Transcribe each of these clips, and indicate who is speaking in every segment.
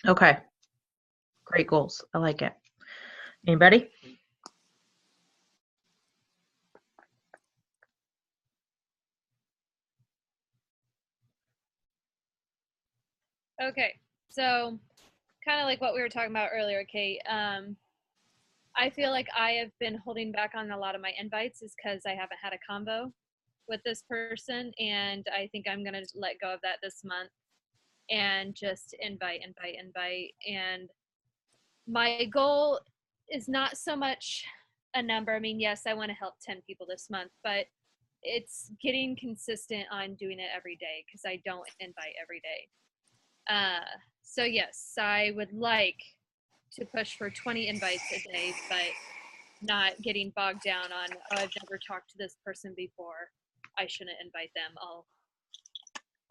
Speaker 1: Okay. Great goals. I like it. Anybody?
Speaker 2: Okay, so kind of like what we were talking about earlier, Kate. I feel like I have been holding back on a lot of my invites is because I haven't had a combo with this person, and I think I'm gonna let go of that this month and just invite. And my goal is not so much a number. I mean, yes, I want to help 10 people this month, but it's getting consistent on doing it every day because I don't invite every day. Uh, so yes, I would like to push for 20 invites a day, but not getting bogged down on, oh, I've never talked to this person before, I shouldn't invite them.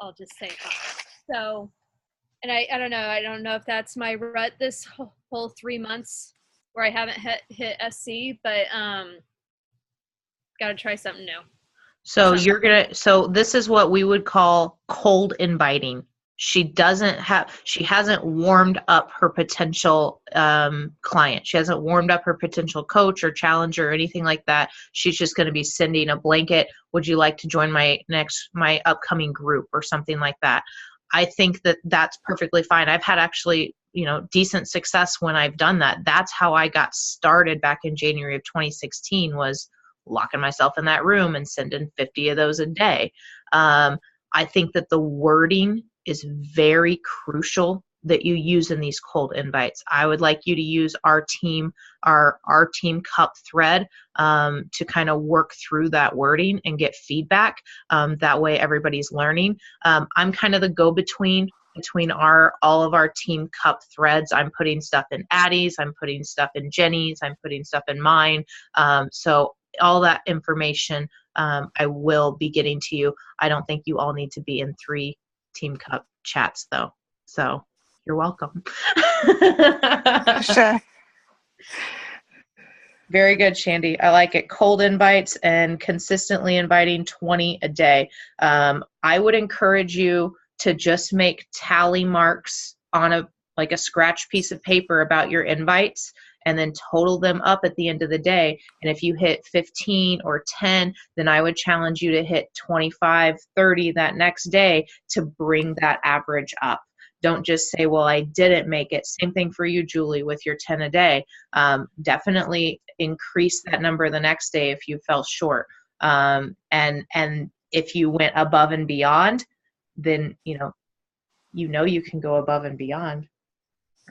Speaker 2: I'll just say hi. So, and I don't know. I don't know if that's my rut this whole 3 months where I haven't hit SC, but got to try something new.
Speaker 1: So so this is what we would call cold inviting. She hasn't warmed up her potential client. She hasn't warmed up her potential coach or challenger or anything like that. She's just going to be sending a blanket, would you like to join my upcoming group or something like that. I think that that's perfectly fine. I've had actually, decent success when I've done that. That's how I got started back in January of 2016 was locking myself in that room and sending 50 of those a day. I think that the wording is very crucial that you use in these cold invites. I would like you to use our team cup thread to kind of work through that wording and get feedback. That way everybody's learning. I'm kind of the go-between between all of our team cup threads. I'm putting stuff in Addie's, I'm putting stuff in Jenny's, I'm putting stuff in mine. So all that information I will be getting to you. I don't think you all need to be in 3 Team Cup chats though. So you're welcome.
Speaker 3: Sure.
Speaker 1: Very good, Shandy. I like it. Cold invites and consistently inviting 20 a day. I would encourage you to just make tally marks on a scratch piece of paper about your invites and then total them up at the end of the day. And if you hit 15 or 10, then I would challenge you to hit 25, 30 that next day to bring that average up. Don't just say, well, I didn't make it. Same thing for you, Julie, with your 10 a day. Definitely increase that number the next day if you fell short. And if you went above and beyond, then you can go above and beyond,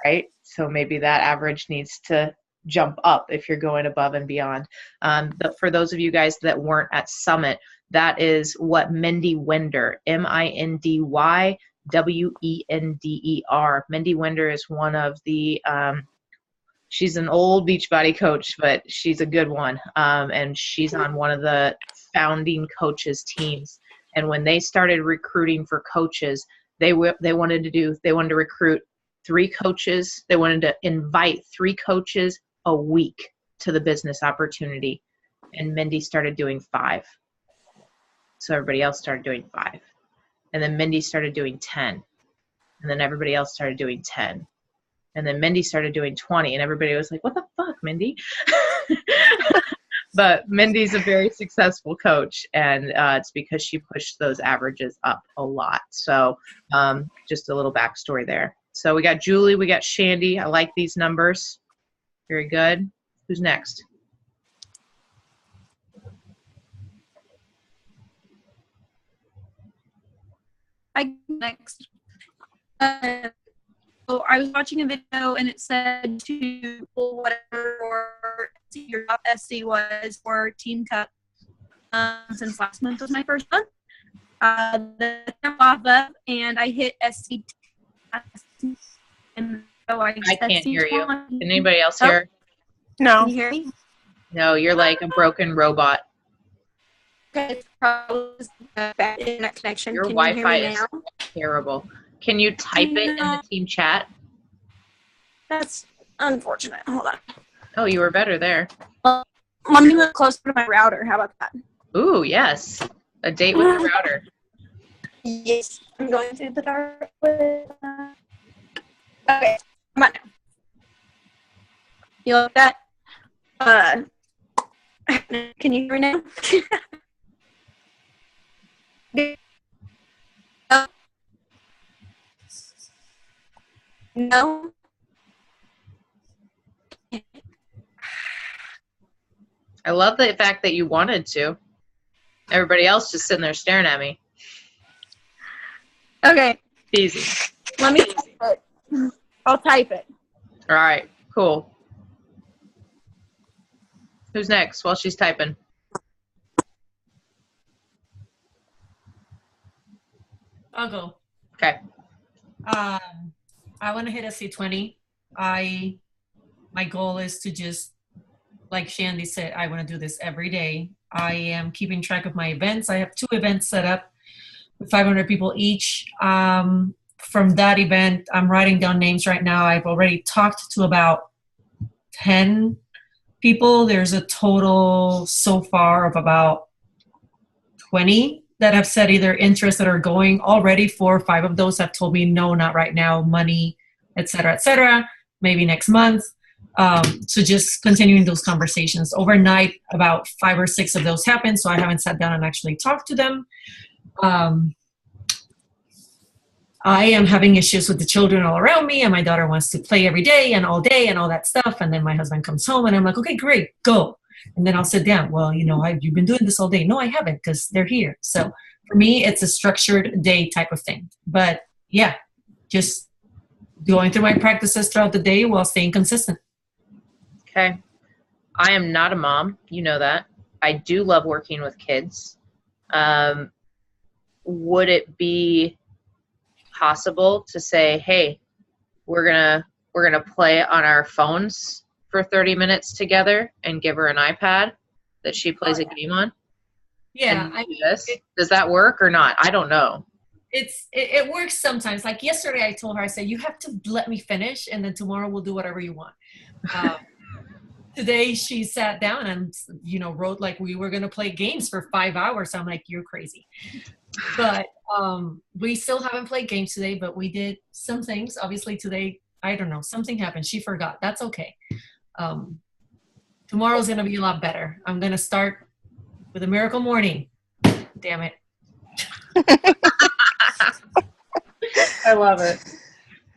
Speaker 1: right? So maybe that average needs to jump up if you're going above and beyond. But for those of you guys that weren't at Summit, that is what Mindy Wender, MindywWender. Mindy Wender is one of the she's an old Beachbody coach, but she's a good one. And she's on one of the founding coaches teams. And when they started recruiting for coaches, they wanted to recruit 3 coaches. They wanted to invite 3 coaches a week to the business opportunity. And Mindy started doing 5. So everybody else started doing 5. And then Mindy started doing 10. And then everybody else started doing 10. And then Mindy started doing 20, and everybody was like, what the fuck, Mindy? But Mindy's a very successful coach, and it's because she pushed those averages up a lot. So just a little backstory there. So we got Julie, we got Shandy. I like these numbers. Very good. Who's next?
Speaker 4: Next. So I was watching a video and it said to pull whatever your top SC was for Team Cup. Since last month was my first month. The off up and I hit SC. And so I
Speaker 1: can't hear you. Can anybody else hear?
Speaker 3: No.
Speaker 4: Can you hear me?
Speaker 1: No, you're like a broken robot.
Speaker 4: Okay, it's probably a bad internet connection.
Speaker 1: Your
Speaker 4: Can
Speaker 1: Wi-Fi
Speaker 4: you hear me now?
Speaker 1: is terrible. Can you type it in the team chat?
Speaker 4: That's unfortunate. Hold on.
Speaker 1: Oh, you were better there.
Speaker 4: Well, let me look closer to my router. How about that?
Speaker 1: Ooh, yes. A date with the router.
Speaker 4: Yes. I'm going to the dark with Okay, come on. You like that? Can you hear me now? No?
Speaker 1: I love the fact that you wanted to. Everybody else just sitting there staring at me.
Speaker 4: Okay,
Speaker 1: Easy.
Speaker 4: let me type it. I'll type it.
Speaker 1: All right, cool. Who's next while she's typing?
Speaker 3: I'll go.
Speaker 1: Okay.
Speaker 3: I want to hit a C20. My goal is to just, like Shandy said, I want to do this every day. I am keeping track of my events. I have 2 events set up with 500 people each. From that event, I'm writing down names right now. I've already talked to about 10 people. There's a total so far of about 20 that have said either interested or going. Already 4 or 5 of those have told me no, not right now, money, et cetera, maybe next month. So just continuing those conversations. Overnight, about 5 or 6 of those happened, so I haven't sat down and actually talked to them. I am having issues with the children all around me, and my daughter wants to play every day and all that stuff, and then my husband comes home, and I'm like, okay, great, go. And then I'll sit down. Well, you've been doing this all day. No, I haven't, because they're here. So for me, it's a structured day type of thing. But yeah, just going through my practices throughout the day while staying consistent.
Speaker 1: Okay. I am not a mom. You know that. I do love working with kids. Would it be possible to say, hey, we're gonna play on our phones for 30 minutes together and give her an iPad that she plays a game on?
Speaker 3: Yeah.
Speaker 1: Does that work or not? I don't know.
Speaker 3: It works sometimes. Like yesterday, I told her, I said, you have to let me finish, and then tomorrow we'll do whatever you want. Today she sat down and wrote like we were going to play games for 5 hours. I'm like, you're crazy. But we still haven't played games today, but we did some things. Obviously today, I don't know, something happened. She forgot. That's okay. Tomorrow's going to be a lot better. I'm going to start with a miracle morning. Damn it.
Speaker 1: I love it.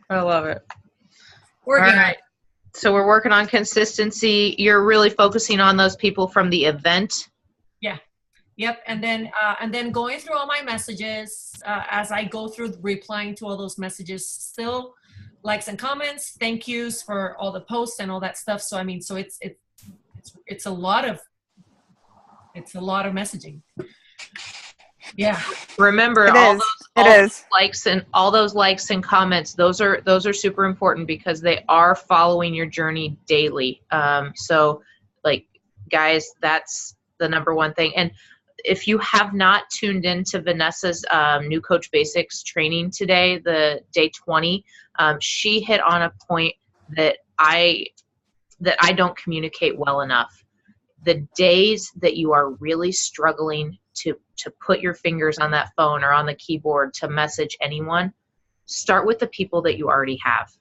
Speaker 1: I love it.
Speaker 3: Working on it.
Speaker 1: So we're working on consistency. You're really focusing on those people from the event.
Speaker 3: Yeah. Yep. And then going through all my messages, as I go through replying to all those messages, still likes and comments, thank yous for all the posts and all that stuff. So, it's a lot of messaging. Yeah.
Speaker 1: Remember all those likes and comments. Those are super important because they are following your journey daily. So like guys, that's the number one thing. And if you have not tuned into Vanessa's New Coach Basics training today, the day 20, she hit on a point that I don't communicate well enough. The days that you are really struggling to put your fingers on that phone or on the keyboard to message anyone, start with the people that you already have.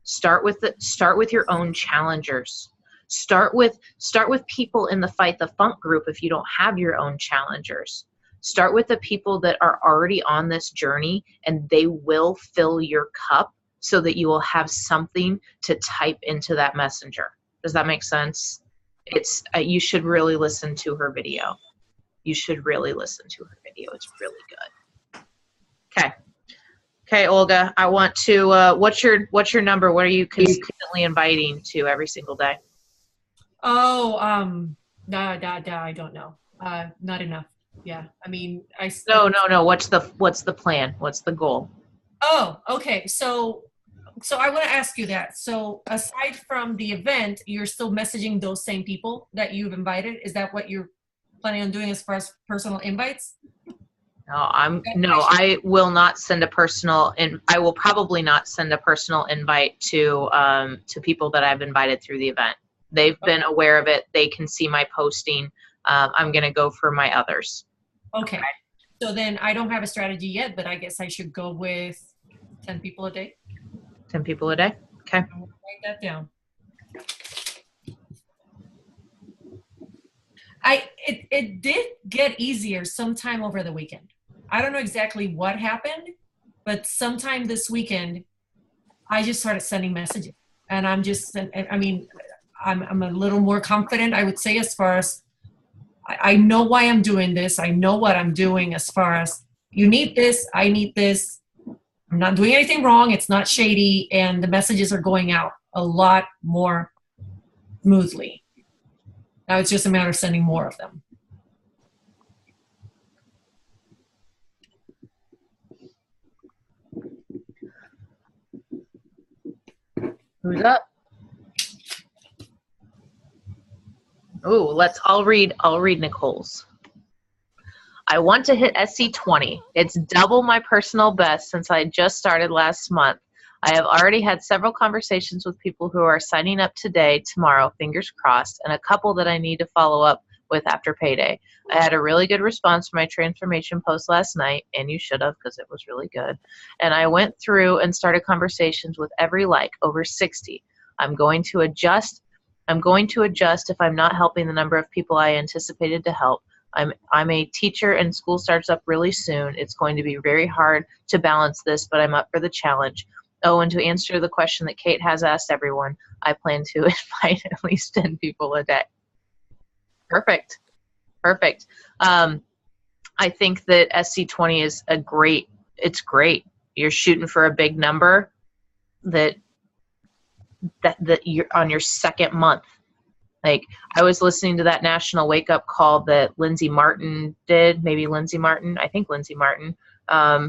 Speaker 1: Start with your own challengers. Start with people in the Fight the Funk group if you don't have your own challengers. Start with the people that are already on this journey, and they will fill your cup so that you will have something to type into that messenger. Does that make sense? It's you should really listen to her video. It's really good. Okay, Olga, I want to, what's your number? What are you consistently inviting to every single day?
Speaker 3: Oh, I don't know. Not enough. Yeah. I mean,
Speaker 1: No. What's the plan? What's the goal?
Speaker 3: Oh, okay. So I want to ask you that. So aside from the event, you're still messaging those same people that you've invited. Is that what you're planning on doing as far as personal invites?
Speaker 1: No, I will not send a personal, and I will probably not send a personal invite to people that I've invited through the event. They've been aware of it. They can see my posting. I'm going to go for my others.
Speaker 3: Okay. So then I don't have a strategy yet, but I guess I should go with 10 people a day.
Speaker 1: 10 people a day. Okay.
Speaker 3: Write that down. It did get easier sometime over the weekend. I don't know exactly what happened, but sometime this weekend, I just started sending messages, and I'm a little more confident, I would say, as far as I know why I'm doing this. I know what I'm doing as far as you need this, I need this. I'm not doing anything wrong. It's not shady, and the messages are going out a lot more smoothly. Now it's just a matter of sending more of them.
Speaker 1: Who's up? Ooh, I'll read Nicole's. I want to hit SC20. It's double my personal best since I just started last month. I have already had several conversations with people who are signing up today, tomorrow, fingers crossed, and a couple that I need to follow up with after payday. I had a really good response for my transformation post last night, and you should have because it was really good. And I went through and started conversations with every over 60. I'm going to adjust if I'm not helping the number of people I anticipated to help. I'm a teacher and school starts up really soon. It's going to be very hard to balance this, but I'm up for the challenge. Oh, and to answer the question that Kate has asked everyone, I plan to invite at least 10 people a day. Perfect. I think that SC20 is it's great. You're shooting for a big number that you're on your second month. Like, I was listening to that national wake up call that Lindsay Martin did, I think Lindsay Martin,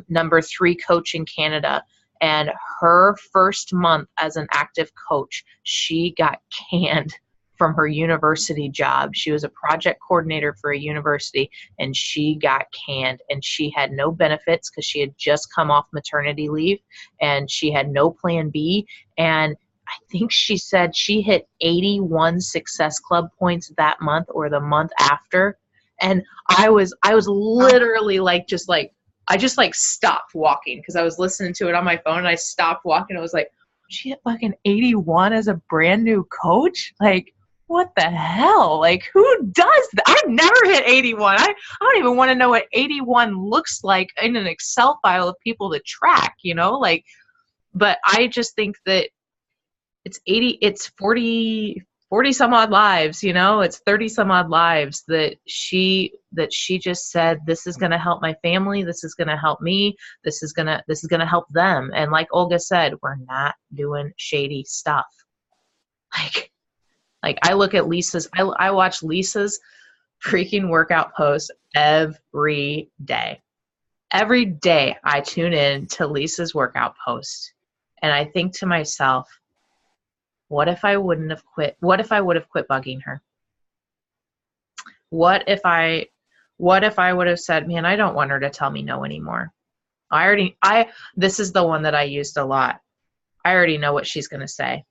Speaker 1: number 3 coach in Canada. And her first month as an active coach, she got canned from her university job. She was a project coordinator for a university, and she got canned. And she had no benefits because she had just come off maternity leave, and she had no plan B. And I think she said she hit 81 Success Club points that month or the month after. And I was literally I just stopped walking because I was listening to it on my phone, and I stopped walking. I was like, she hit fucking 81 as a brand new coach? Like, what the hell? Like, who does that? I've never hit 81. I don't even want to know what 81 looks like in an Excel file of people to track, but I just think that it's 40 some odd lives, it's 30 some odd lives that she just said, this is going to help my family. This is going to help me. This is going to help them. And like Olga said, we're not doing shady stuff. Like I look at Lisa's, I watch Lisa's freaking workout posts every day. Every day I tune in to Lisa's workout post, and I think to myself, what if I wouldn't have quit? What if I would have quit bugging her? What if I would have said, man, I don't want her to tell me no anymore. This is the one that I used a lot. I already know what she's going to say.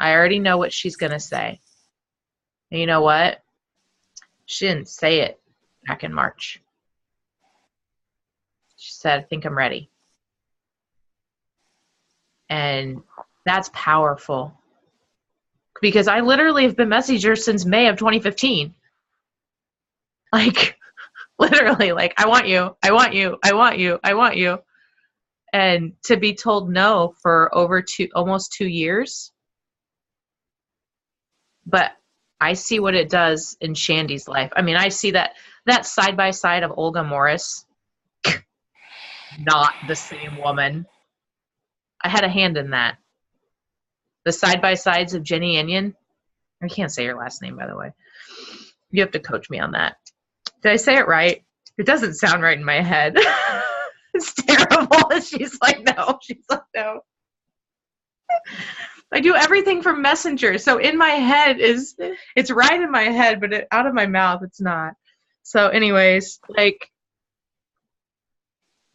Speaker 1: And you know what? She didn't say it back in March. She said, I think I'm ready. And that's powerful, because I literally have been messaging her since May of 2015. Like, literally, like, I want you. And to be told no for almost 2 years. But I see what it does in Shandy's life. I mean, I see that side by side of Olga Morris, not the same woman. I had a hand in that. The side-by-sides of Jenny Inion. I can't say your last name, by the way. You have to coach me on that. Did I say it right? It doesn't sound right in my head. It's terrible. She's like, no. I do everything from Messenger. So in my head it's right in my head, but out of my mouth, it's not. So anyways,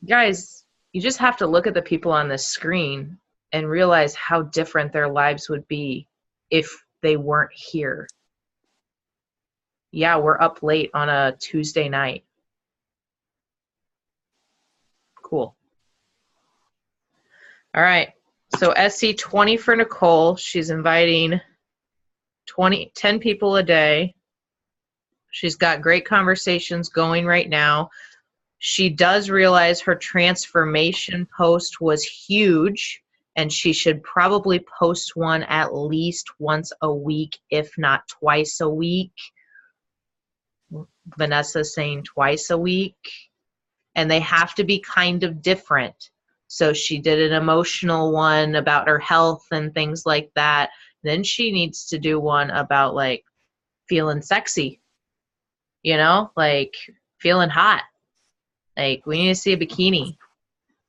Speaker 1: guys, you just have to look at the people on this screen and realize how different their lives would be if they weren't here. Yeah, we're up late on a Tuesday night. Cool. All right. So SC 20 for Nicole. She's inviting 10 people a day. She's got great conversations going right now. She does realize her transformation post was huge, and she should probably post one at least once a week, if not twice a week. Vanessa's saying twice a week. And they have to be kind of different. So she did an emotional one about her health and things like that. Then she needs to do one about like feeling sexy, like feeling hot. Like we need to see a bikini.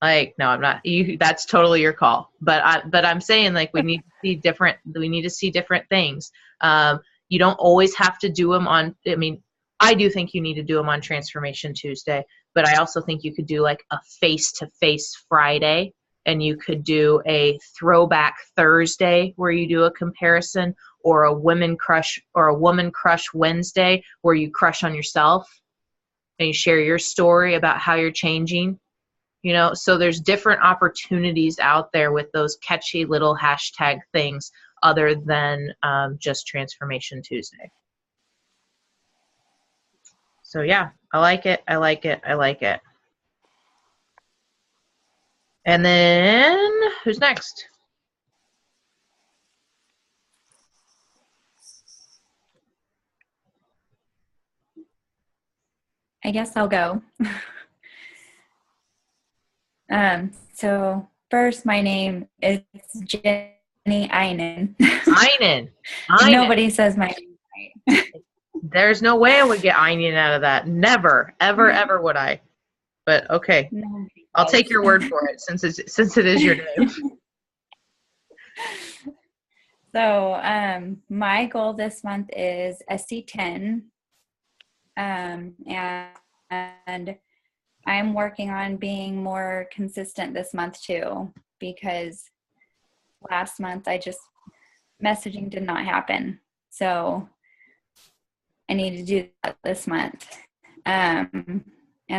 Speaker 1: Like, no, I'm not. That's totally your call. But I'm saying like we need to see different. We need to see different things. You don't always have to do them on. I mean, I do think you need to do them on Transformation Tuesday. But I also think you could do like a face-to-face Friday, and you could do a throwback Thursday where you do a comparison, or a women crush or a woman crush Wednesday where you crush on yourself and you share your story about how you're changing. So there's different opportunities out there with those catchy little hashtag things other than just Transformation Tuesday. So yeah, I like it. I like it. I like it. And then who's next?
Speaker 5: I guess I'll go. So first, my name is Jenny Einen.
Speaker 1: Einen.
Speaker 5: Nobody says my name right.
Speaker 1: There's no way I would get Einen out of that. Never, ever, ever would I. But okay, I'll take your word for it since it is your name.
Speaker 5: So my goal this month is SC10, and I'm working on being more consistent this month too, because last month messaging did not happen. So I need to do that this month. And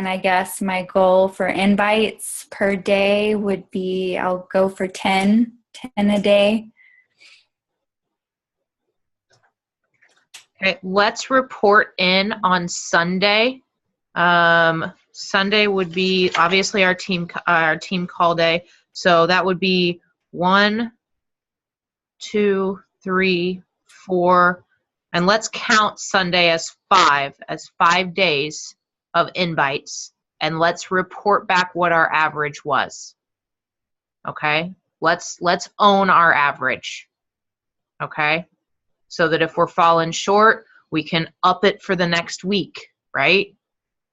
Speaker 5: I guess my goal for invites per day would be, I'll go for 10 a day.
Speaker 1: Okay, let's report in on Sunday. Sunday would be obviously our team call day. So that would be 1, 2, 3, 4, and let's count Sunday as 5 days of invites, and let's report back what our average was. Okay? Let's own our average. Okay? So that if we're falling short, we can up it for the next week, right?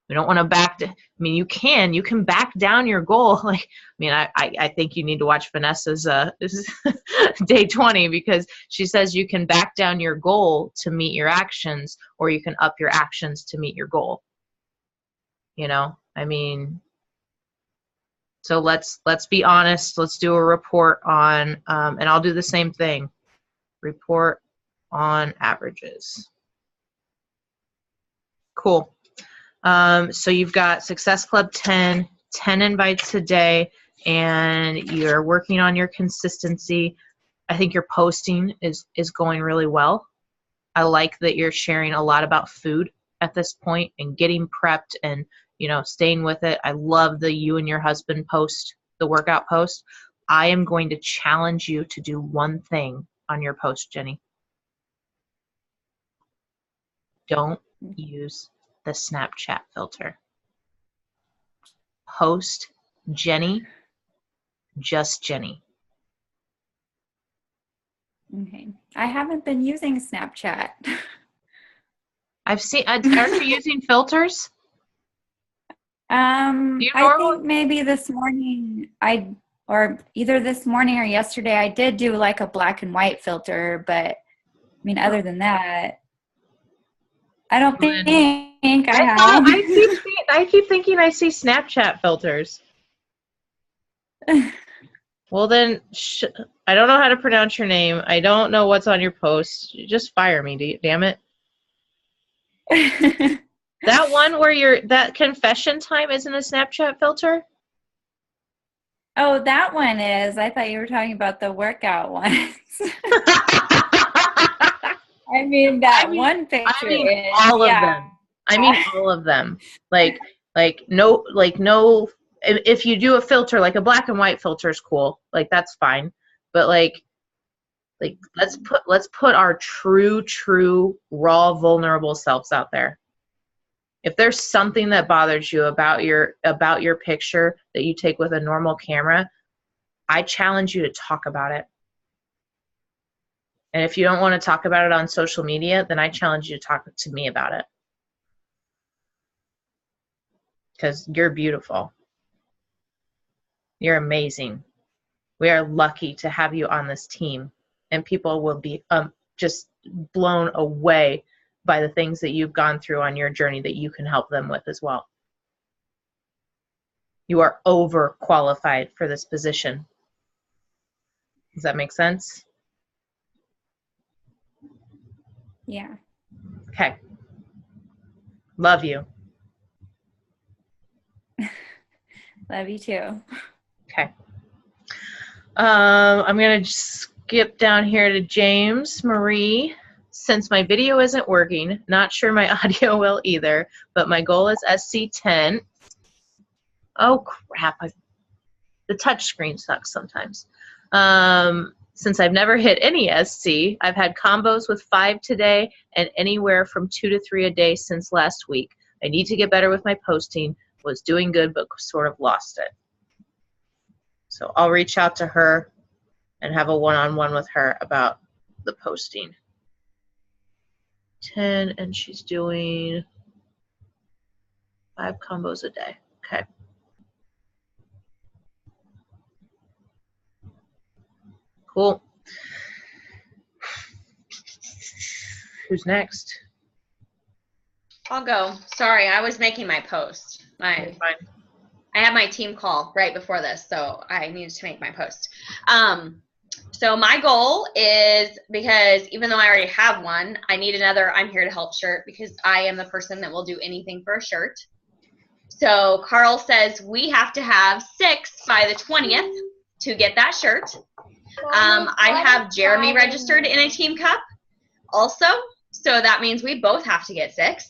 Speaker 1: We don't want to you can back down your goal. I think you need to watch Vanessa's day 20, because she says you can back down your goal to meet your actions, or you can up your actions to meet your goal. So let's be honest. Let's do a report on, and I'll do the same thing. Report on averages. Cool. So you've got Success Club 10 invites a day, and you're working on your consistency. I think your posting is going really well. I like that you're sharing a lot about food at this point and getting prepped and, staying with it. I love the you and your husband post, the workout post. I am going to challenge you to do one thing on your post, Jenny. Don't use the Snapchat filter. Post Jenny, just Jenny.
Speaker 5: Okay. I haven't been using Snapchat.
Speaker 1: I've seen, aren't you using filters?
Speaker 5: I think maybe this morning or either this morning or yesterday, I did do like a black and white filter, but other than that, I don't think I have.
Speaker 1: I keep thinking I see Snapchat filters. Well then, I don't know how to pronounce your name. I don't know what's on your post. Just fire me, damn it. That one where that confession time isn't a Snapchat filter?
Speaker 5: Oh, that one is. I thought you were talking about the workout ones. I mean, that one picture is.
Speaker 1: all of
Speaker 5: Yeah.
Speaker 1: them. I mean all of them. Like no, if you do a filter, like a black and white filter is cool. Like that's fine. But like let's put our true raw vulnerable selves out there. If there's something that bothers you about your picture that you take with a normal camera, I challenge you to talk about it. And if you don't want to talk about it on social media, then I challenge you to talk to me about it. Because you're beautiful. You're amazing. We are lucky to have you on this team. And people will be just blown away by the things that you've gone through on your journey that you can help them with as well. You are overqualified for this position. Does that make sense?
Speaker 5: Yeah.
Speaker 1: Okay. Love you.
Speaker 5: Love you too.
Speaker 1: Okay. I'm going to skip down here to James Marie. Since my video isn't working, not sure my audio will either, but my goal is SC10. Oh, crap. The touch screen sucks sometimes. Since I've never hit any SC, I've had combos with 5 today and anywhere from 2 to 3 a day since last week. I need to get better with my posting. Was doing good, but sort of lost it. So I'll reach out to her and have a one-on-one with her about the posting. 10, and she's doing 5 combos a day. Okay. Cool. Who's next?
Speaker 6: I'll go. Sorry, I was making my post.
Speaker 1: Fine.
Speaker 6: I had my team call right before this, so I needed to make my post. So my goal is, because even though I already have one, I need another I'm Here to Help shirt, because I am the person that will do anything for a shirt. So Carl says we have to have 6 by the 20th to get that shirt. I have Jeremy registered in a team cup also, so that means we both have to get 6.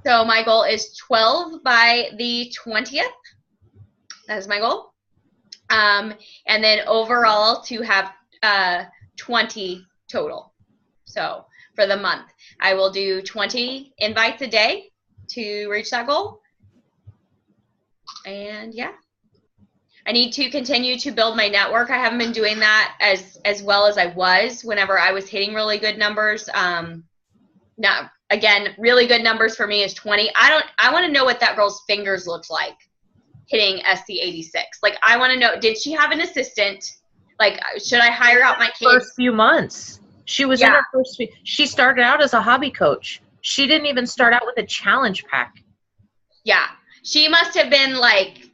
Speaker 6: So my goal is 12 by the 20th. That is my goal. And then overall to have 20 total. So for the month, I will do 20 invites a day to reach that goal. And yeah, I need to continue to build my network. I haven't been doing that as well as I was whenever I was hitting really good numbers. Now, again, really good numbers for me is 20. I want to know what that girl's fingers looked like hitting SC86. Like, I want to know, did she have an assistant? Like, should I hire out my kids?
Speaker 1: First few months. She was in her first few. She started out as a hobby coach. She didn't even start out with a challenge pack.
Speaker 6: Yeah. She must have been, like,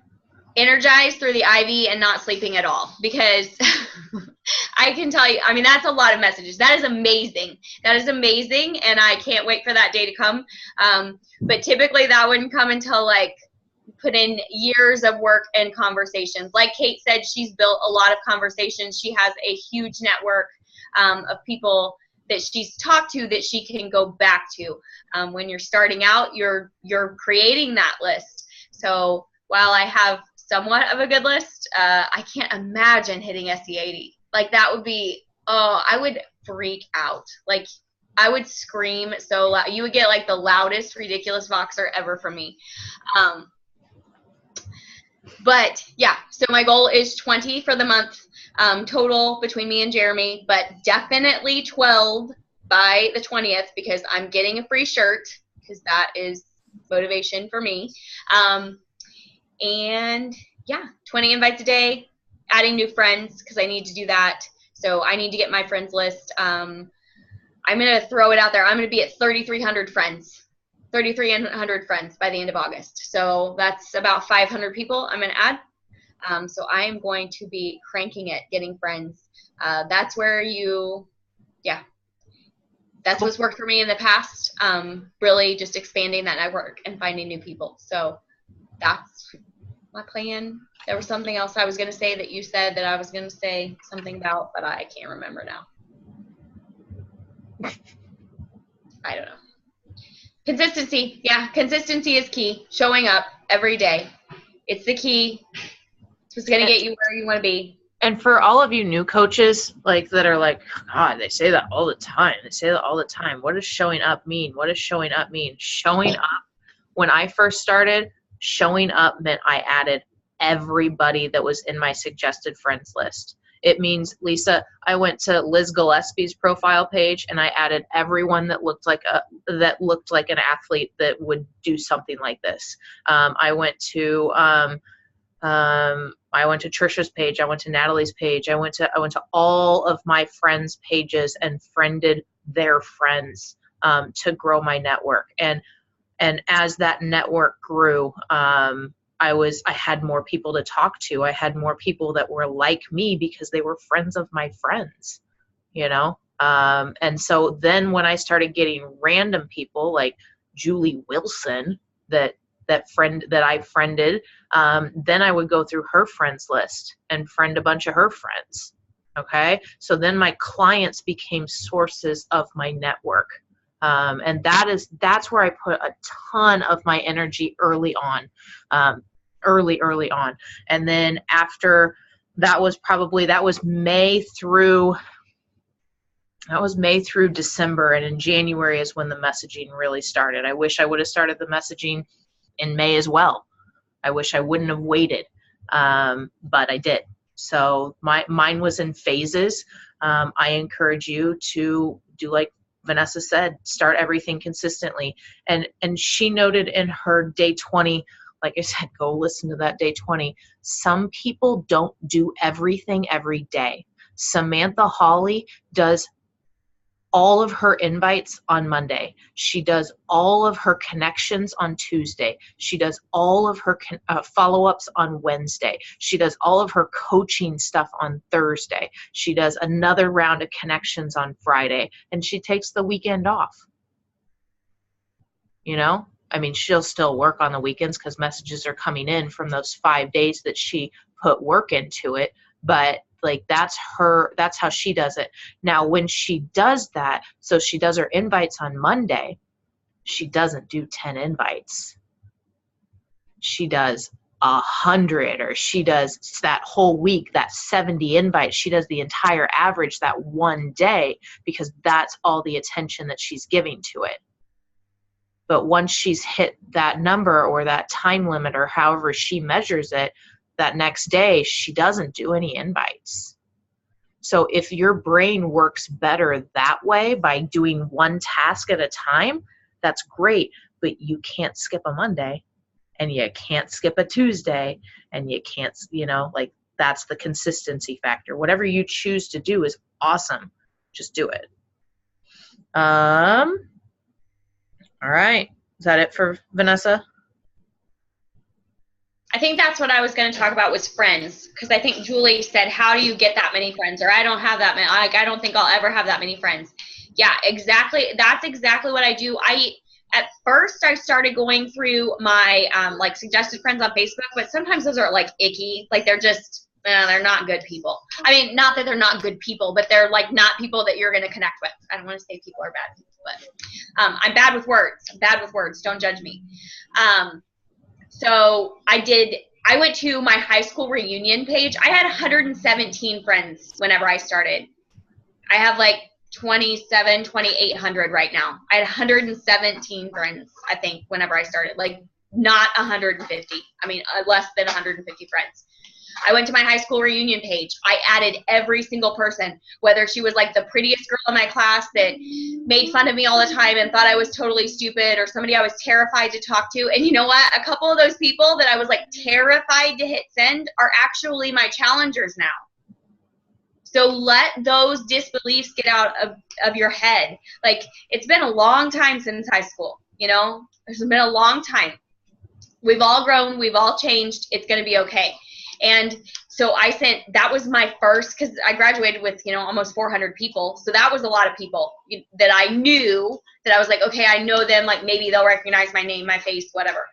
Speaker 6: energized through the IV and not sleeping at all, because I can tell you, I mean, that's a lot of messages. That is amazing. That is amazing, and I can't wait for that day to come. But typically that wouldn't come until, like, put in years of work and conversations. Like Kate said, she's built a lot of conversations. She has a huge network of people that she's talked to that she can go back to. When you're starting out, you're creating that list. So while I have somewhat of a good list, I can't imagine hitting SC80. Like, that would be, I would freak out. Like, I would scream so loud. You would get, like, the loudest, ridiculous Voxer ever from me. But, yeah, so my goal is 20 for the month total between me and Jeremy, but definitely 12 by the 20th, because I'm getting a free shirt, because that is motivation for me. And yeah, 20 invites a day, adding new friends, because I need to do that. So I need to get my friends list. I'm going to throw it out there. I'm going to be at 3,300 friends, 3,300 friends by the end of August. So that's about 500 people I'm going to add. So I am going to be cranking it, getting friends. That's where that's what's worked for me in the past. Really just expanding that network and finding new people. So that's my plan. There was something else I was going to say that you said that I was going to say something about, but I can't remember now. I don't know. Consistency. Yeah, consistency is key. Showing up every day. It's the key. It's what's going to get you where you want to be.
Speaker 1: And for all of you new coaches, like that are like, God, they say that all the time. They say that all the time. What does showing up mean? What does showing up mean? Showing up, when I first started, showing up meant I added everybody that was in my suggested friends list. It means, Lisa, I went to Liz Gillespie's profile page and I added everyone that looked like an athlete that would do something like this. I went to Trisha's page. I went to Natalie's page. I went to all of my friends' pages and friended their friends to grow my network. And as that network grew, I had more people to talk to. I had more people that were like me because they were friends of my friends, you know? And so then when I started getting random people like Julie Wilson that I friended, then I would go through her friends list and friend a bunch of her friends. Okay. So then my clients became sources of my network. And that's where I put a ton of my energy early on. Early on. And then after that was May through December, and in January is when the messaging really started. I wish I would have started the messaging in May as well. I wish I wouldn't have waited, but I did. So mine was in phases. I encourage you to do like Vanessa said, start everything consistently. And she noted in her day 20, like I said, go listen to that day 20. Some people don't do everything every day. Samantha Hawley does all of her invites on Monday. She does all of her connections on Tuesday. She does all of her follow-ups on Wednesday. She does all of her coaching stuff on Thursday. She does another round of connections on Friday, and she takes the weekend off. You know? I mean, she'll still work on the weekends because messages are coming in from those 5 days that she put work into it. But like, that's how she does it. Now, when she does that, so she does her invites on Monday, she doesn't do 10 invites. She does 100, or she does that whole week, that 70 invites. She does the entire average that one day because that's all the attention that she's giving to it. But once she's hit that number or that time limit or however she measures it, that next day, she doesn't do any invites. So if your brain works better that way by doing one task at a time, that's great. But you can't skip a Monday, and you can't skip a Tuesday, and you can't, like, that's the consistency factor. Whatever you choose to do is awesome. Just do it. All right. Is that it for Vanessa?
Speaker 6: I think that's what I was going to talk about was friends, because I think Julie said, how do you get that many friends? Or I don't have that many. Like, I don't think I'll ever have that many friends. Yeah, exactly. That's exactly what I do. At first, I started going through my like suggested friends on Facebook, but sometimes those are like icky. Like, they're just, they're not good people. I mean, not that they're not good people, but they're like not people that you're going to connect with. I don't want to say people are bad people, but I'm bad with words. Don't judge me. So I went to my high school reunion page. I had 117 friends whenever I started. I have like 2,800 right now. I had 117 friends, I think, whenever I started. Like, not 150. I mean, less than 150 friends. I went to my high school reunion page. I added every single person, whether she was like the prettiest girl in my class that made fun of me all the time and thought I was totally stupid, or somebody I was terrified to talk to. And you know what? A couple of those people that I was like terrified to hit send are actually my challengers now. So let those disbeliefs get out of your head. Like, it's been a long time since high school, It's been a long time. We've all grown. We've all changed. It's going to be okay. And so that was my first, because I graduated with, almost 400 people. So that was a lot of people that I knew that I was like, okay, I know them. Like, maybe they'll recognize my name, my face, whatever.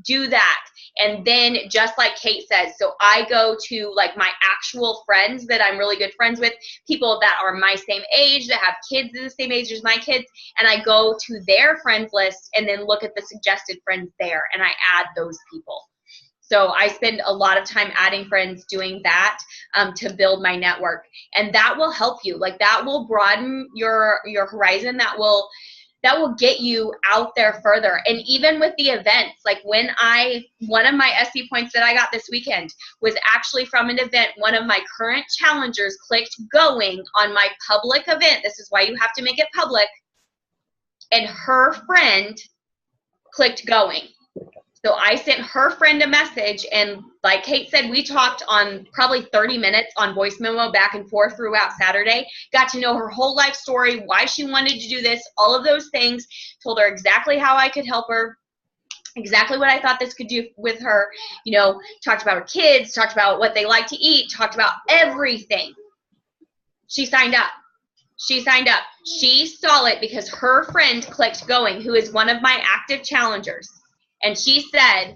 Speaker 6: do that. And then just like Kate says, so I go to like my actual friends that I'm really good friends with, people that are my same age, that have kids the same age as my kids, and I go to their friends list and then look at the suggested friends there, and I add those people. So I spend a lot of time adding friends, doing that to build my network. And that will help you. Like that will broaden your horizon. That will get you out there further. And even with the events, like one of my SC points that I got this weekend was actually from an event. One of my current challengers clicked going on my public event. This is why you have to make it public. And her friend clicked going. So I sent her friend a message, and like Kate said, we talked on probably 30 minutes on voice memo back and forth throughout Saturday, got to know her whole life story, why she wanted to do this, all of those things, told her exactly how I could help her, exactly what I thought this could do with her, you know, talked about her kids, talked about what they like to eat, talked about everything. She signed up. She signed up. She saw it because her friend clicked going, who is one of my active challengers. And she said,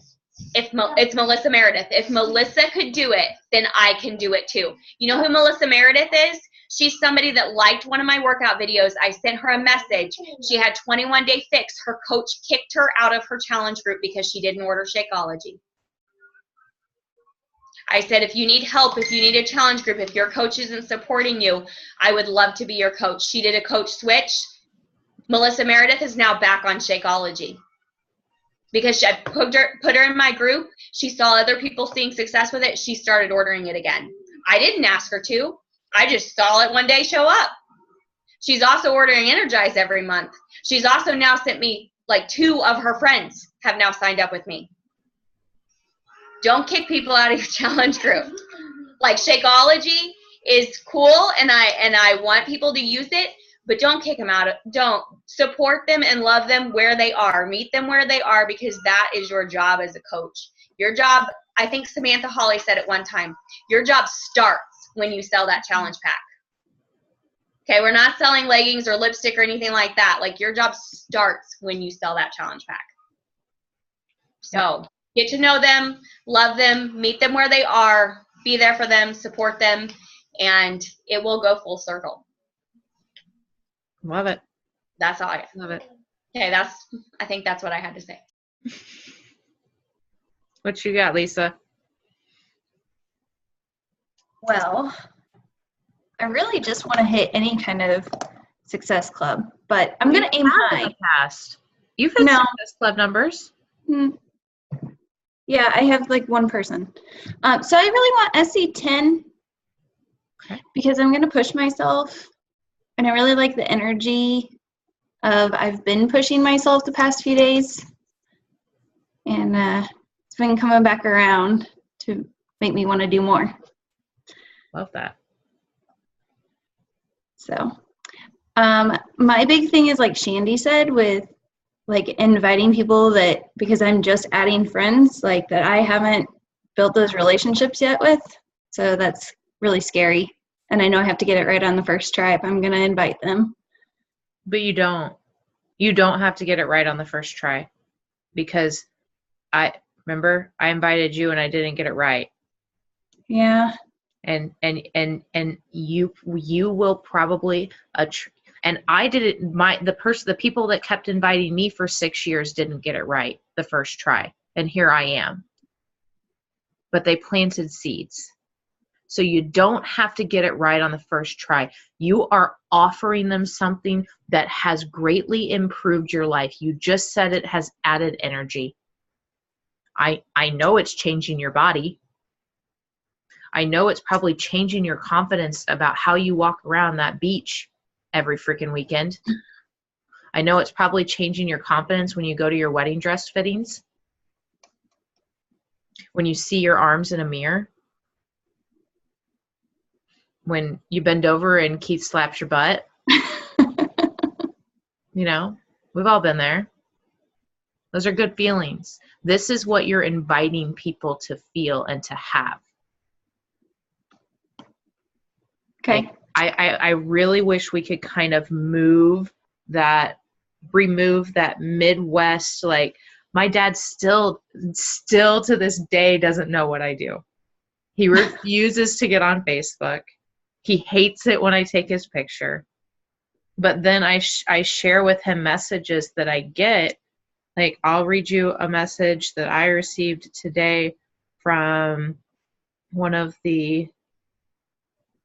Speaker 6: it's Melissa Meredith. If Melissa could do it, then I can do it too. You know who Melissa Meredith is? She's somebody that liked one of my workout videos. I sent her a message. She had 21-day fix. Her coach kicked her out of her challenge group because she didn't order Shakeology. I said, if you need help, if you need a challenge group, if your coach isn't supporting you, I would love to be your coach. She did a coach switch. Melissa Meredith is now back on Shakeology. Because I put her in my group, she saw other people seeing success with it, she started ordering it again. I didn't ask her to. I just saw it one day show up. She's also ordering Energize every month. She's also now sent me, like 2 of her friends have now signed up with me. Don't kick people out of your challenge group. Like Shakeology is cool, and I want people to use it, but don't kick them out. Don't. Support them and love them where they are. Meet them where they are, because that is your job as a coach. Your job, I think Samantha Hawley said it one time, your job starts when you sell that challenge pack. Okay, we're not selling leggings or lipstick or anything like that. Like, your job starts when you sell that challenge pack. So get to know them, love them, meet them where they are, be there for them, support them, and it will go full circle.
Speaker 1: Love it.
Speaker 6: That's all I got.
Speaker 1: Love it.
Speaker 6: Okay, I think that's what I had to say.
Speaker 1: What you got, Lisa?
Speaker 4: Well, I really just want to hit any kind of success club, but I'm going to aim
Speaker 1: In
Speaker 4: high.
Speaker 1: the past. You've had
Speaker 4: No.
Speaker 1: success club numbers.
Speaker 4: Yeah, I have like one person. So I really want SC10 because I'm going to push myself, and I really like the energy of I've been pushing myself the past few days, and it's been coming back around to make me want to do more.
Speaker 1: Love that.
Speaker 4: So my big thing is, like Shandy said, with like inviting people that, because I'm just adding friends like that I haven't built those relationships yet with. So that's really scary. And I know I have to get it right on the first try if I'm going to invite them.
Speaker 1: But you don't. You don't have to get it right on the first try, because I invited you and I didn't get it right.
Speaker 4: Yeah.
Speaker 1: And you will probably and I didn't. The people that kept inviting me for 6 years didn't get it right the first try, and here I am. But they planted seeds. So you don't have to get it right on the first try. You are offering them something that has greatly improved your life. You just said it has added energy. I know it's changing your body. I know it's probably changing your confidence about how you walk around that beach every freaking weekend. I know it's probably changing your confidence when you go to your wedding dress fittings, when you see your arms in a mirror, when you bend over and Keith slaps your butt. You know, we've all been there. Those are good feelings. This is what you're inviting people to feel and to have.
Speaker 4: Okay.
Speaker 1: I really wish we could kind of remove that Midwest, like, My dad still to this day doesn't know what I do. He refuses to get on Facebook. He hates it when I take his picture. But then I share with him messages that I get. Like, I'll read you a message that I received today from one of the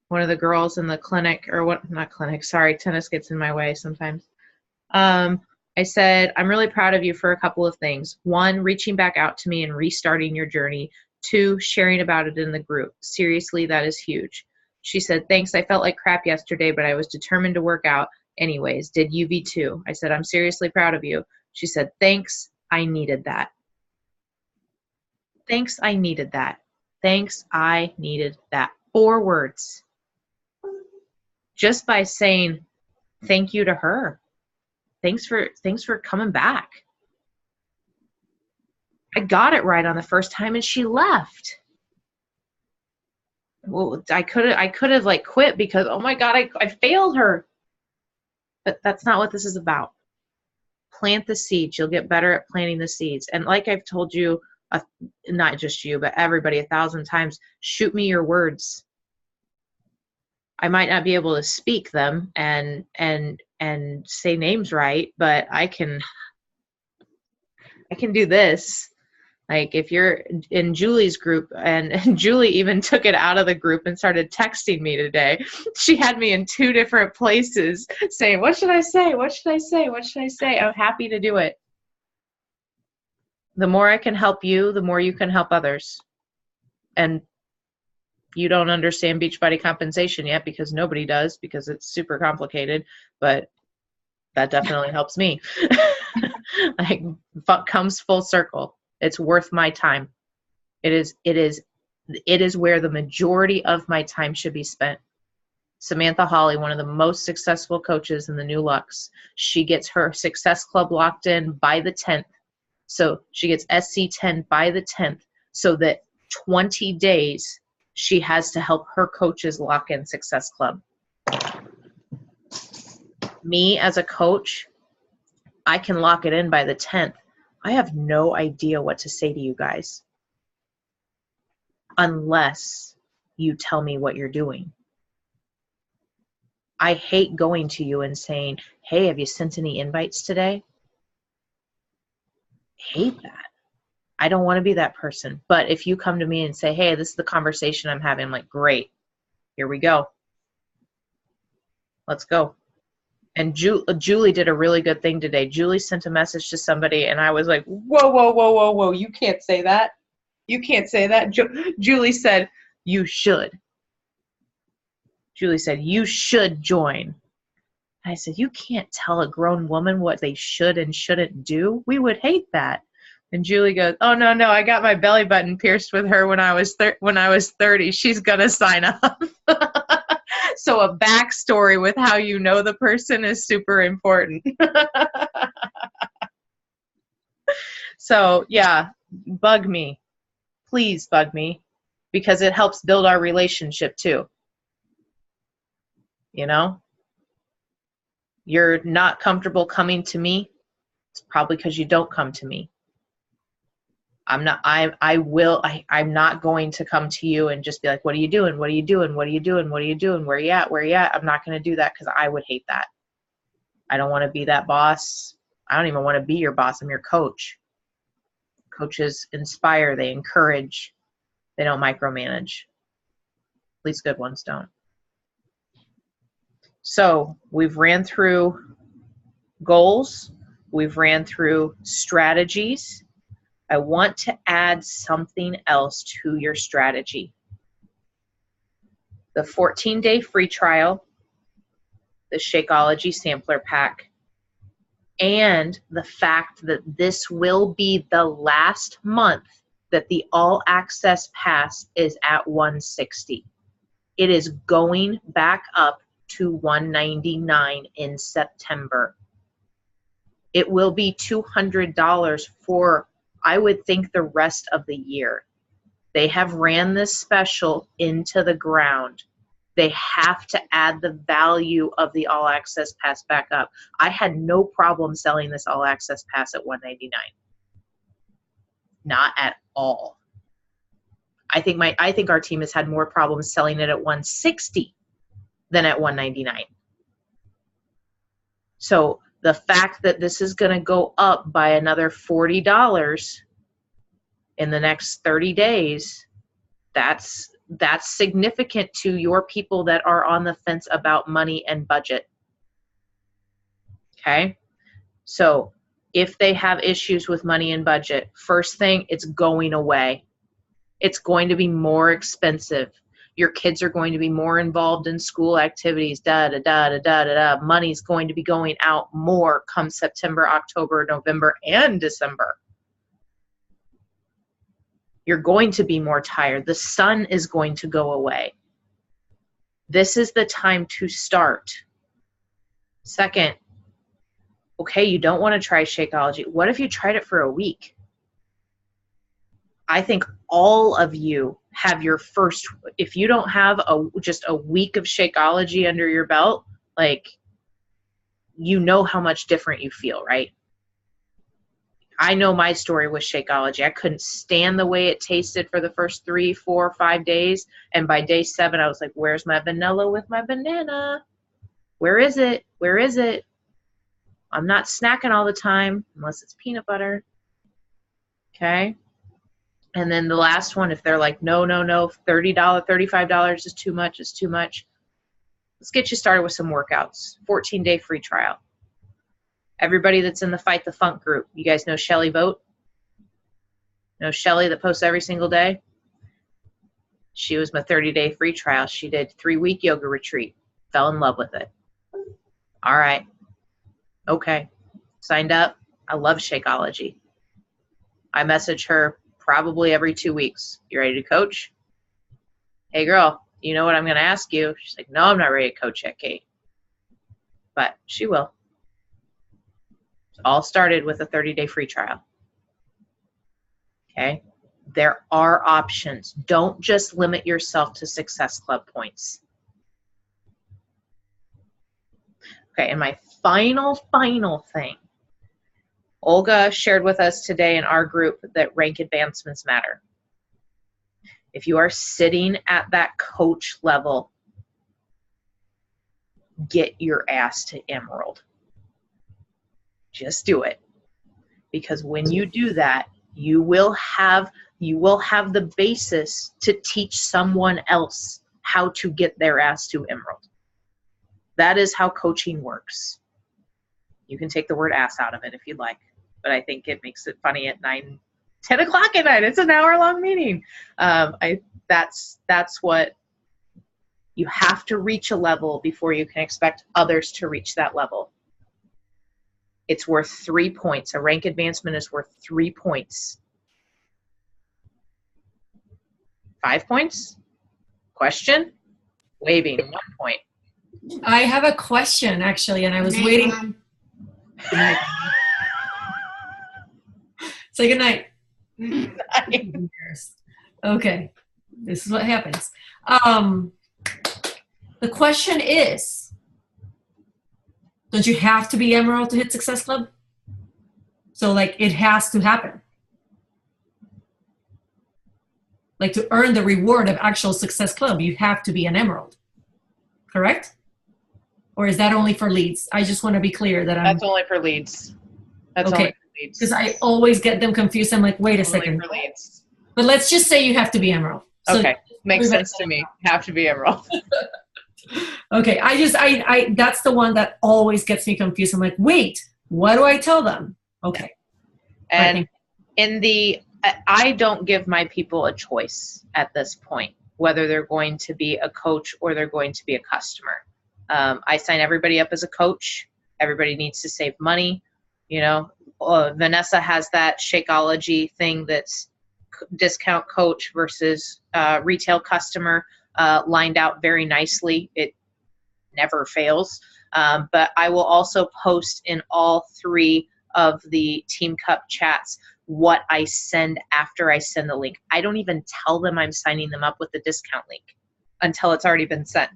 Speaker 1: girls in the clinic, or what, not clinic, sorry, tennis gets in my way sometimes. I said, I'm really proud of you for a couple of things. 1, reaching back out to me and restarting your journey. 2, sharing about it in the group. Seriously, that is huge. She said, thanks, I felt like crap yesterday, but I was determined to work out anyways. Did UV too. I said, I'm seriously proud of you. She said, thanks, I needed that. Thanks, I needed that. Thanks, I needed that. 4 words. Just by saying thank you to her. Thanks for coming back. I got it right on the first time and she left. Well, I could have like quit because, oh my God, I failed her. But that's not what this is about. Plant the seeds. You'll get better at planting the seeds. And like I've told you, not just you, but everybody 1,000 times, shoot me your words. I might not be able to speak them and say names right, but I can do this. Like if you're in Julie's group, and Julie even took it out of the group and started texting me today. She had me in 2 different places saying, what should I say? What should I say? What should I say? I'm happy to do it. The more I can help you, the more you can help others. And you don't understand Beachbody compensation yet because nobody does, because it's super complicated, but that definitely helps me. Like, comes full circle. It's worth my time. It is where the majority of my time should be spent. Samantha Hawley, one of the most successful coaches in the New Lux, she gets her Success Club locked in by the 10th. So she gets SC10 by the 10th, so that 20 days she has to help her coaches lock in Success Club. Me as a coach, I can lock it in by the 10th. I have no idea what to say to you guys unless you tell me what you're doing. I hate going to you and saying, hey, have you sent any invites today? Hate that. I don't want to be that person. But if you come to me and say, hey, this is the conversation I'm having, I'm like, great, here we go. Let's go. And Julie did a really good thing today. Julie sent a message to somebody, and I was like, whoa, whoa, whoa, whoa, whoa. You can't say that. You can't say that. Julie said, you should. Julie said, you should join. I said, you can't tell a grown woman what they should and shouldn't do. We would hate that. And Julie goes, oh, no, I got my belly button pierced with her when I was 30. She's going to sign up. So a backstory with how you know the person is super important. So, yeah, bug me. Please bug me, because it helps build our relationship too. You know? You're not comfortable coming to me. It's probably because you don't come to me. I'm not going to come to you and just be like, what are you doing? What are you doing? What are you doing? What are you doing? Where are you at? Where are you at? I'm not going to do that because I would hate that. I don't want to be that boss. I don't even want to be your boss. I'm your coach. Coaches inspire, they encourage, they don't micromanage. At least good ones don't. So we've ran through goals. We've ran through strategies. I want to add something else to your strategy. The 14-day free trial, the Shakeology sampler pack, and the fact that this will be the last month that the All Access Pass is at $160. It is going back up to $199 in September. It will be $200 for, I would think, the rest of the year. They have ran this special into the ground. They have to add the value of the All Access Pass back up. I had no problem selling this All Access Pass at $199. Not at all. I think our team has had more problems selling it at 160 than at 199. So the fact that this is going to go up by another $40 in the next 30 days, that's significant to your people that are on the fence about money and budget. Okay? So if they have issues with money and budget, first thing, it's going away. It's going to be more expensive. Your kids are going to be more involved in school activities, Money's going to be going out more come September, October, November, and December. You're going to be more tired. The sun is going to go away. This is the time to start. Second, okay, you don't want to try Shakeology. What if you tried it for a week? I think all of you have your first, if you don't have just a week of Shakeology under your belt, like, you know how much different you feel, right? I know my story with Shakeology. I couldn't stand the way it tasted for the first 3, 4, 5 days. And by day 7, I was like, where's my vanilla with my banana? Where is it? Where is it? I'm not snacking all the time unless it's peanut butter. Okay. And then the last one, if they're like, no, $30, $35 is too much, it's too much. Let's get you started with some workouts. 14-day free trial. Everybody that's in the Fight the Funk group, you guys know Shelly Vogt? Know Shelly that posts every single day? She was my 30-day free trial. She did 3-week yoga retreat. Fell in love with it. All right. Okay. Signed up. I love Shakeology. I message her probably every 2 weeks. You ready to coach? Hey, girl, you know what I'm going to ask you? She's like, no, I'm not ready to coach yet, Kate. But she will. It all started with a 30-day free trial. Okay? There are options. Don't just limit yourself to Success Club points. Okay, and my final thing. Olga shared with us today in our group that rank advancements matter. If you are sitting at that coach level, get your ass to Emerald. Just do it. Because when you do that, you will have the basis to teach someone else how to get their ass to Emerald. That is how coaching works. You can take the word ass out of it if you'd like, but I think it makes it funny at 9, 10 o'clock at night. It's an hour-long meeting. That's what you have to reach a level before you can expect others to reach that level. It's worth 3 points. A rank advancement is worth 3 points. 5 points? Question? Waving 1 point.
Speaker 3: I have a question, actually, and I was waiting. Good night. Say good night. Okay, this is what happens. The question is, don't you have to be Emerald to hit Success Club? So, like, it has to happen. Like, to earn the reward of actual Success Club, you have to be an Emerald. Correct? Or is that only for leads? I just want to be clear that
Speaker 1: That's only for leads. That's
Speaker 3: okay.
Speaker 1: only for leads.
Speaker 3: Because I always get them confused. I'm like, wait a second.
Speaker 1: For leads.
Speaker 3: But let's just say you have to be Emerald. So
Speaker 1: Okay. Makes sense to me. Have to be Emerald.
Speaker 3: Okay. I that's the one that always gets me confused. I'm like, wait, what do I tell them? Okay.
Speaker 1: And I don't give my people a choice at this point, whether they're going to be a coach or they're going to be a customer. I sign everybody up as a coach. Everybody needs to save money. You know, Vanessa has that Shakeology thing that's discount coach versus retail customer lined out very nicely. It never fails. But I will also post in all 3 of the Team Cup chats what I send after I send the link. I don't even tell them I'm signing them up with the discount link until it's already been sent.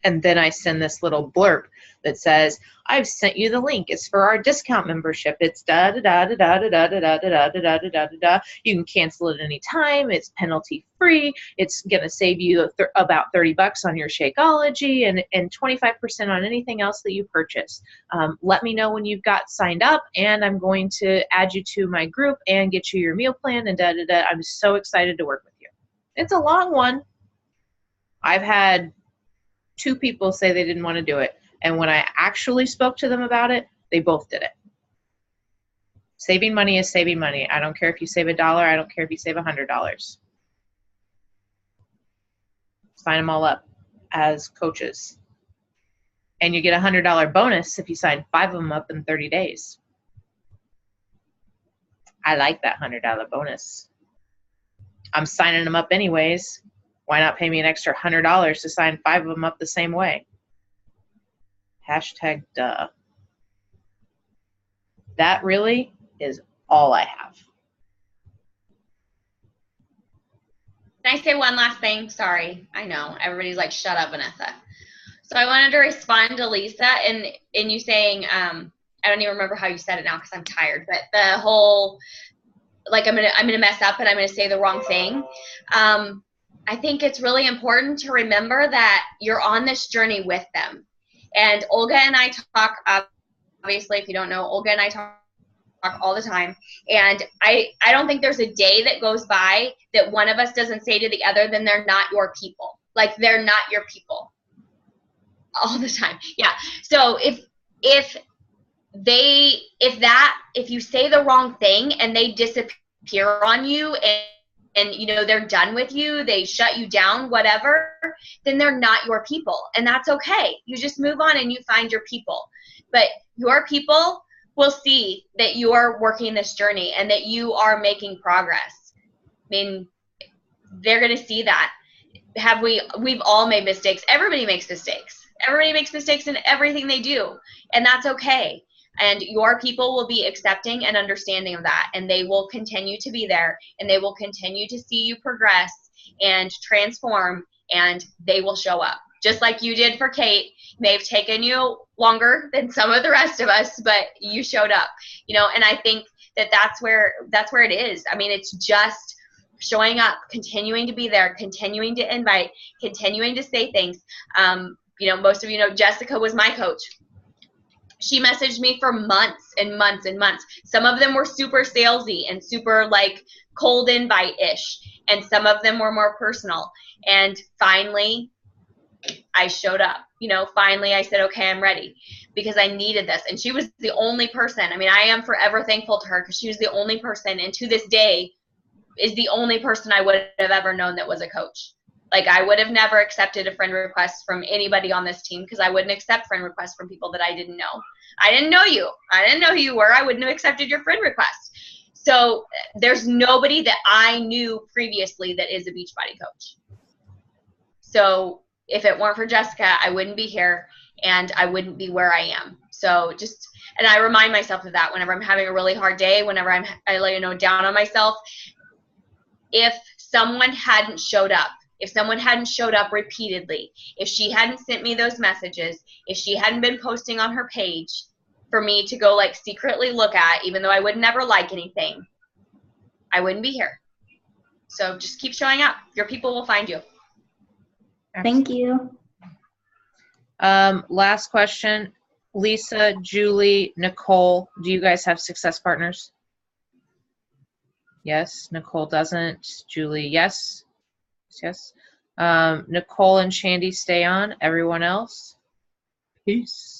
Speaker 1: And then I send this little blurb that says, I've sent you the link. It's for our discount membership. It's da da da da da da da da da da da da da da. You can cancel it any time. It's penalty free. It's going to save you about $30 on your Shakeology and 25% on anything else that you purchase. Let me know when you've got signed up, and I'm going to add you to my group and get you your meal plan and da da da. I'm so excited to work with you. It's a long one. I've had 2 people say they didn't want to do it. And when I actually spoke to them about it, they both did it. Saving money is saving money. I don't care if you save $1. I don't care if you save $100. Sign them all up as coaches. And you get a $100 bonus if you sign 5 of them up in 30 days. I like that $100 bonus. I'm signing them up anyways. Why not pay me an extra $100 to sign 5 of them up the same way? Hashtag duh. That really is all I have.
Speaker 6: Can I say one last thing? Sorry. I know. Everybody's like, shut up, Vanessa. So I wanted to respond to Lisa and you saying, I don't even remember how you said it now because I'm tired, but the whole, like, I'm gonna mess up and I'm gonna say the wrong thing. I think it's really important to remember that you're on this journey with them. And Olga and I talk, obviously, if you don't know, Olga and I talk all the time. And I don't think there's a day that goes by that one of us doesn't say to the other, then they're not your people. Like, they're not your people. All the time. Yeah. So if you say the wrong thing and they disappear on you and you know they're done with you, they shut you down, whatever, then they're not your people. And that's okay. You just move on and you find your people. But your people will see that you are working this journey and that you are making progress. I mean, they're going to see that. We've all made mistakes. Everybody makes mistakes. Everybody makes mistakes in everything they do. And that's okay. And your people will be accepting and understanding of that. And they will continue to be there. And they will continue to see you progress and transform. And they will show up. Just like you did for Kate. It may have taken you longer than some of the rest of us, but you showed up. You know, and I think that's where it is. I mean, it's just showing up, continuing to be there, continuing to invite, continuing to say things. You know, most of you know Jessica was my coach. She messaged me for months and months and months. Some of them were super salesy and super like cold invite-ish. And some of them were more personal. And finally, I showed up. You know, finally I said, okay, I'm ready. Because I needed this. And she was the only person. I mean, I am forever thankful to her because she was the only person. And to this day, is the only person I would have ever known that was a coach. Like, I would have never accepted a friend request from anybody on this team because I wouldn't accept friend requests from people that I didn't know. I didn't know you. I didn't know who you were. I wouldn't have accepted your friend request. So there's nobody that I knew previously that is a Beachbody coach. So if it weren't for Jessica, I wouldn't be here and I wouldn't be where I am. So just, and I remind myself of that whenever I'm having a really hard day, whenever I down on myself. If someone hadn't showed up, if someone hadn't showed up repeatedly, if she hadn't sent me those messages, if she hadn't been posting on her page for me to go like secretly look at, even though I would never like anything, I wouldn't be here. So just keep showing up. Your people will find you.
Speaker 5: Thank you.
Speaker 1: Last question. Lisa, Julie, Nicole, do you guys have success partners? Yes. Nicole doesn't. Julie, yes. Yes. Nicole and Shandy stay on. Everyone else, peace.